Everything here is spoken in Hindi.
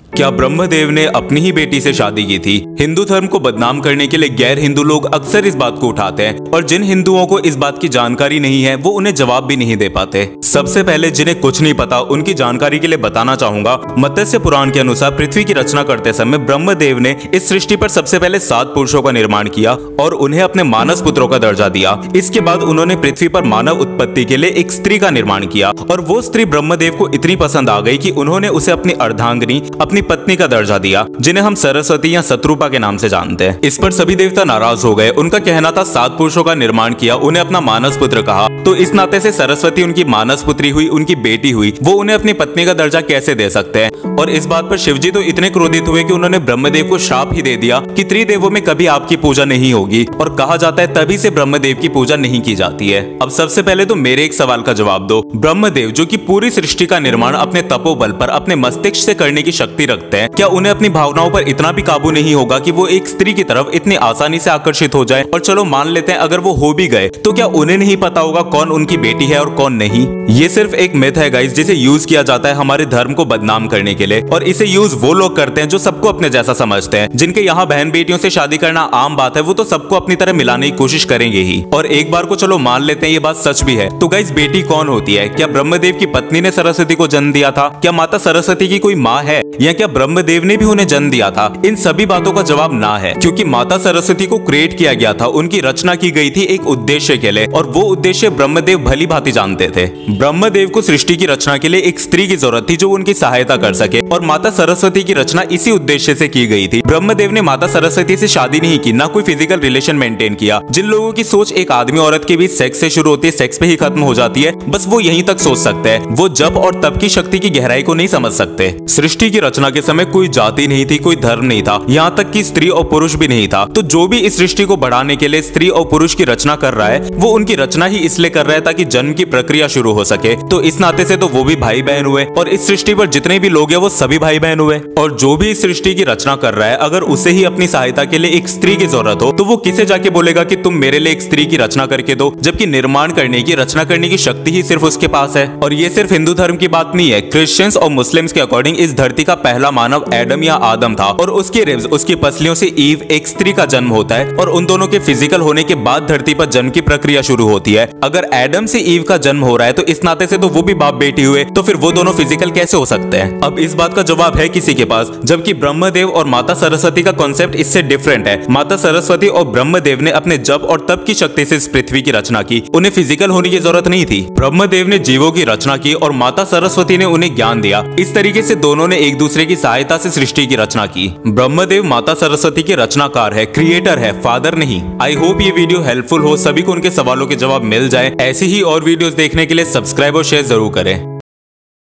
क्या ब्रह्मदेव ने अपनी ही बेटी से शादी की थी? हिंदू धर्म को बदनाम करने के लिए गैर हिंदू लोग अक्सर इस बात को उठाते हैं और जिन हिंदुओं को इस बात की जानकारी नहीं है वो उन्हें जवाब भी नहीं दे पाते। सबसे पहले जिन्हें कुछ नहीं पता उनकी जानकारी के लिए बताना चाहूंगा, मत्स्य पुराण के अनुसार पृथ्वी की रचना करते समय ब्रह्मदेव ने इस सृष्टि पर सबसे पहले 7 पुरुषों का निर्माण किया और उन्हें अपने मानस पुत्रों का दर्जा दिया। इसके बाद उन्होंने पृथ्वी पर मानव उत्पत्ति के लिए एक स्त्री का निर्माण किया और वो स्त्री ब्रह्मदेव को इतनी पसंद आ गई कि उन्होंने उसे अपनी अर्धांगिनी, अपनी पत्नी का दर्जा दिया, जिन्हें हम सरस्वती या शत्रुपा के नाम से जानते हैं। इस पर सभी देवता नाराज हो गए। उनका कहना था 7 पुरुषों का निर्माण किया, उन्हें अपना मानस पुत्र कहा, तो इस नाते से सरस्वती उनकी मानस पुत्री हुई, उनकी बेटी हुई, वो उन्हें अपनी पत्नी का दर्जा कैसे दे सकते हैं। और इस बात पर शिवजी तो इतने क्रोधित हुए कि उन्होंने ब्रह्मदेव को श्राप ही दे दिया कि त्रिदेवों में कभी आपकी पूजा नहीं होगी। और कहा जाता है तभी से ब्रह्मदेव की पूजा नहीं की जाती है। अब सबसे पहले तो मेरे एक सवाल का जवाब दो। ब्रह्मदेव जो कि पूरी सृष्टि का निर्माण अपने तपोबल पर, अपने मस्तिष्क से करने की शक्ति रखते हैं, क्या उन्हें अपनी भावनाओं पर इतना भी काबू नहीं होगा कि वो एक स्त्री की तरफ इतनी आसानी से आकर्षित हो जाए? और चलो मान लेते हैं अगर वो हो भी गए तो क्या उन्हें नहीं पता होगा कौन उनकी बेटी है और कौन नहीं? ये सिर्फ एक मिथ है गाइस, जिसे यूज किया जाता है हमारे धर्म को बदनाम करने के लिए। और इसे यूज वो लोग करते हैं जो सबको अपने जैसा समझते हैं। जिनके यहाँ बहन बेटियों से शादी करना आम बात है, वो तो सबको अपनी तरह मिलाने की कोशिश करेंगे ही। और एक बार को चलो मान लेते हैं ये बात सच भी है, तो गाइस बेटी कौन होती है? क्या ब्रह्मदेव की पत्नी ने सरस्वती को जन्म दिया था? क्या माता सरस्वती की कोई माँ है? या क्या ब्रह्मदेव ने भी उन्हें जन्म दिया था? इन सभी बातों का जवाब ना है, क्योंकि माता सरस्वती को क्रिएट किया गया था, उनकी रचना की गई थी एक उद्देश्य के लिए, और वो उद्देश्य ब्रह्मदेव भली भांति जानते थे। ब्रह्मदेव को सृष्टि की रचना के लिए एक स्त्री की जरूरत थी जो उनकी सहायता कर सके, और माता सरस्वती की रचना इसी उद्देश्य से की गई थी। ब्रह्मदेव ने माता सरस्वती से शादी नहीं की, ना कोई फिजिकल रिलेशन मेंटेन किया। जिन लोगों की सोच एक आदमी औरत के बीच सेक्स से शुरू होती है, सेक्स पे ही खत्म हो जाती है, बस वो यहीं तक सोच सकते हैं। वो जब और तब की शक्ति की गहराई को नहीं समझ सकते। सृष्टि की रचना के समय कोई जाति नहीं थी, कोई धर्म नहीं था, यहाँ तक कि स्त्री और पुरुष भी नहीं था। तो जो भी इस सृष्टि को बढ़ाने के लिए स्त्री और पुरुष की रचना कर रहा है, वो उनकी रचना ही इसलिए कर रहा है ताकि जन्म की प्रक्रिया शुरू हो सके। तो इस नाते से तो वो भी भाई बहन हुए, और इस सृष्टि पर जितने भी लोग हैं वो सभी भाई बहन हुए। और जो भी इस सृष्टि की रचना कर रहा है, अगर उसे ही अपनी सहायता के लिए एक स्त्री की जरूरत हो, तो वो किसे जाके बोलेगा कि तुम मेरे लिए एक स्त्री की रचना करके दो, जबकि निर्माण करने की, रचना करने की शक्ति ही सिर्फ उसके पास है। और ये सिर्फ हिंदू धर्म की बात नहीं है, क्रिश्चियंस और मुस्लिम्स के अकॉर्डिंग इस धरती का पहला मानव एडम या आदम था, और उसके रिब्स, उसकी पसलियों से ईव, एक स्त्री का जन्म होता है, और उन दोनों के फिजिकल होने के बाद धरती पर जन्म की प्रक्रिया शुरू होती है। अगर एडम से ईव का जन्म हो रहा है तो इस नाते से तो वो भी बाप बेटी हुए, तो फिर वो दोनों फिजिकल कैसे हो सकते हैं? अब इस बात का जवाब है किसी के पास, जबकि ब्रह्मदेव और माता सरस्वती का कॉन्सेप्ट इससे डिफरेंट है। माता सरस्वती और ब्रह्मदेव ने अपने जब और तब की शक्ति से इस पृथ्वी की रचना की, उन्हें फिजिकल होने की जरूरत नहीं थी। ब्रह्मदेव ने जीवों की रचना की और माता सरस्वती ने उन्हें ज्ञान दिया। इस तरीके से दोनों ने एक दूसरे की सहायता से सृष्टि की रचना की। ब्रह्मदेव माता सरस्वती के रचनाकार है, क्रिएटर है, फादर नहीं। आई होप ये वीडियो हेल्पफुल हो, सभी को उनके सवालों के जवाब मिल जाए। ऐसी ही और वीडियोस देखने के लिए सब्सक्राइब और शेयर जरूर करें।